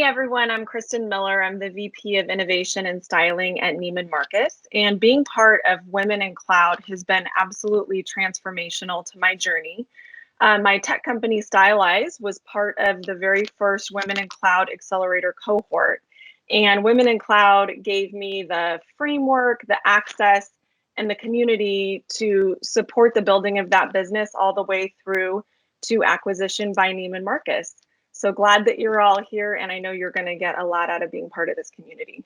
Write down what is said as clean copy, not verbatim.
everyone. I'm Kristen Miller. I'm the VP of Innovation and Styling at Neiman Marcus. And being part of Women in Cloud has been absolutely transformational to my journey. My tech company, Stylize, was part of the very first Women in Cloud Accelerator cohort. And Women in Cloud gave me the framework, the access, and the community to support the building of that business all the way through to acquisition by Neiman Marcus. So glad that you're all here, and I know you're going to get a lot out of being part of this community.